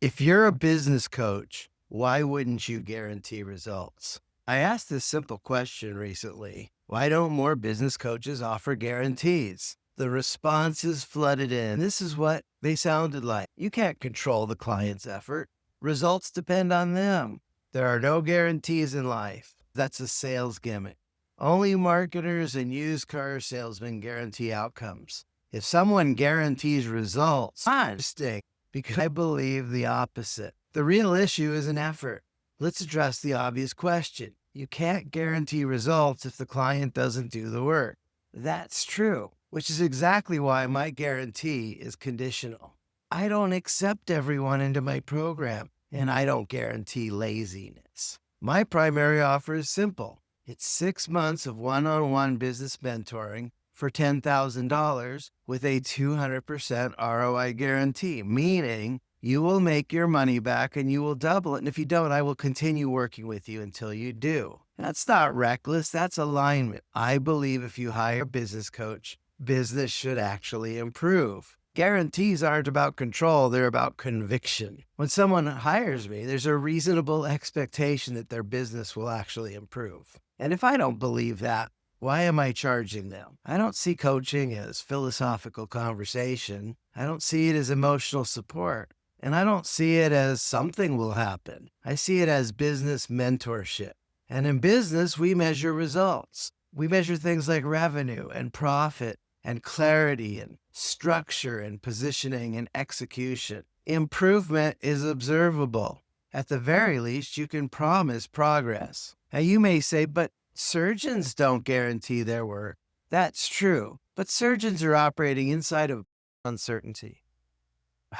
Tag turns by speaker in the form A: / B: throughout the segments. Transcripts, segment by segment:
A: If you're a business coach, why wouldn't you guarantee results? I asked this simple question recently. Why don't more business coaches offer guarantees? The responses flooded in. This is what they sounded like. You can't control the client's effort. Results depend on them. There are no guarantees in life. That's a sales gimmick. Only marketers and used car salesmen guarantee outcomes. If someone guarantees results, interesting, because I believe the opposite. The real issue is an effort. Let's address the obvious question. You can't guarantee results if the client doesn't do the work. That's true, which is exactly why my guarantee is conditional. I don't accept everyone into my program, and I don't guarantee laziness. My primary offer is simple. It's 6 months of one-on-one business mentoring for $10,000 with a 200% ROI guarantee, meaning you will make your money back and you will double it. And if you don't, I will continue working with you until you do. That's not reckless. That's alignment. I believe if you hire a business coach, business should actually improve. Guarantees aren't about control, they're about conviction. When someone hires me, there's a reasonable expectation that their business will actually improve. And if I don't believe that, why am I charging them? I don't see coaching as philosophical conversation. I don't see it as emotional support. And I don't see it as something will happen. I see it as business mentorship. And in business, we measure results. We measure things like revenue and profit and clarity and structure and positioning and execution. Improvement is observable. At the very least, you can promise progress. Now, you may say, but surgeons don't guarantee their work. That's true, but surgeons are operating inside of uncertainty.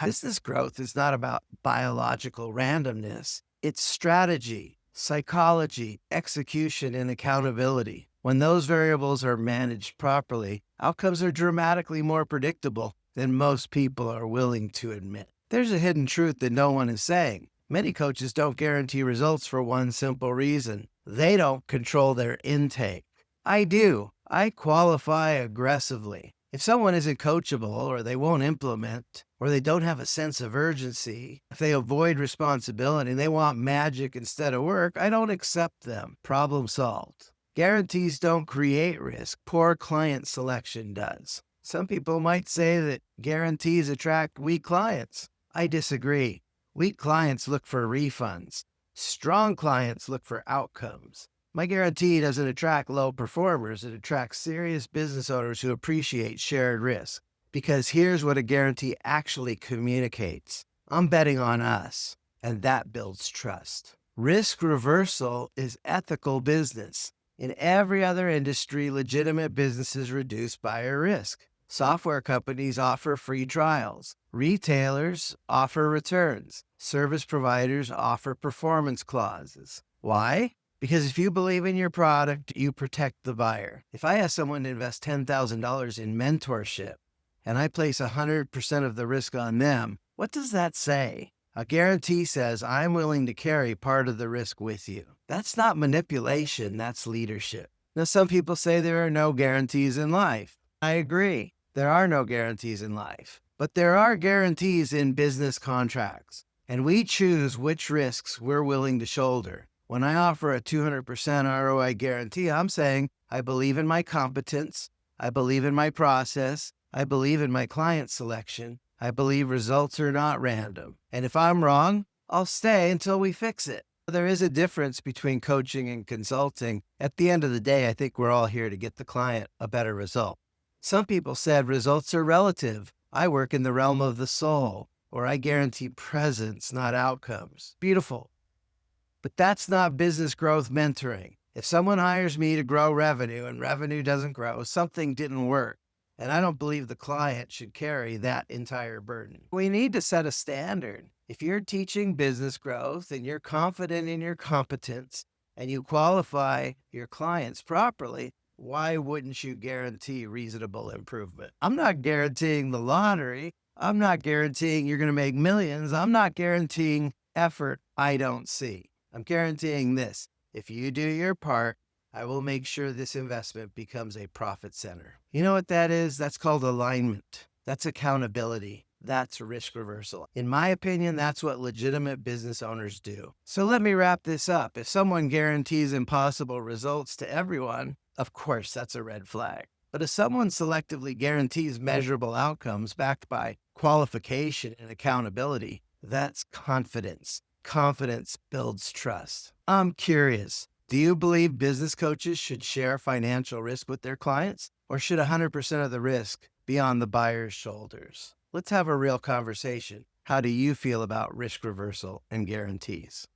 A: Business growth is not about biological randomness. It's strategy, psychology, execution, and accountability. When those variables are managed properly, outcomes are dramatically more predictable than most people are willing to admit. There's a hidden truth that no one is saying. Many coaches don't guarantee results for one simple reason. They don't control their intake. I do. I qualify aggressively. If someone isn't coachable, or they won't implement, or they don't have a sense of urgency, if they avoid responsibility and they want magic instead of work, I don't accept them. Problem solved. Guarantees don't create risk. Poor client selection does. Some people might say that guarantees attract weak clients. I disagree. Weak clients look for refunds. Strong clients look for outcomes. My guarantee doesn't attract low performers. It attracts serious business owners who appreciate shared risk. Because here's what a guarantee actually communicates. I'm betting on us, and that builds trust. Risk reversal is ethical business. In every other industry, legitimate businesses reduce buyer risk. Software companies offer free trials. Retailers offer returns. Service providers offer performance clauses. Why? Because if you believe in your product, you protect the buyer. If I ask someone to invest $10,000 in mentorship and I place 100% of the risk on them, what does that say? A guarantee says I'm willing to carry part of the risk with you. That's not manipulation, that's leadership. Now, some people say there are no guarantees in life. I agree. There are no guarantees in life, but there are guarantees in business contracts, and we choose which risks we're willing to shoulder. When I offer a 200% ROI guarantee, I'm saying I believe in my competence, I believe in my process, I believe in my client selection, I believe results are not random. And if I'm wrong, I'll stay until we fix it. There is a difference between coaching and consulting. At the end of the day, I think we're all here to get the client a better result. Some people said results are relative. I work in the realm of the soul, or I guarantee presence, not outcomes. Beautiful. But that's not business growth mentoring. If someone hires me to grow revenue and revenue doesn't grow, something didn't work. And I don't believe the client should carry that entire burden. We need to set a standard. If you're teaching business growth and you're confident in your competence and you qualify your clients properly, why wouldn't you guarantee reasonable improvement? I'm not guaranteeing the lottery. I'm not guaranteeing you're going to make millions. I'm not guaranteeing effort I don't see. I'm guaranteeing this. If you do your part, I will make sure this investment becomes a profit center. You know what that is? That's called alignment. That's accountability. That's risk reversal. In my opinion, that's what legitimate business owners do. So let me wrap this up. If someone guarantees impossible results to everyone, of course, that's a red flag. But if someone selectively guarantees measurable outcomes backed by qualification and accountability, that's confidence. Confidence builds trust. I'm curious. Do you believe business coaches should share financial risk with their clients, or should 100% of the risk be on the buyer's shoulders? Let's have a real conversation. How do you feel about risk reversal and guarantees?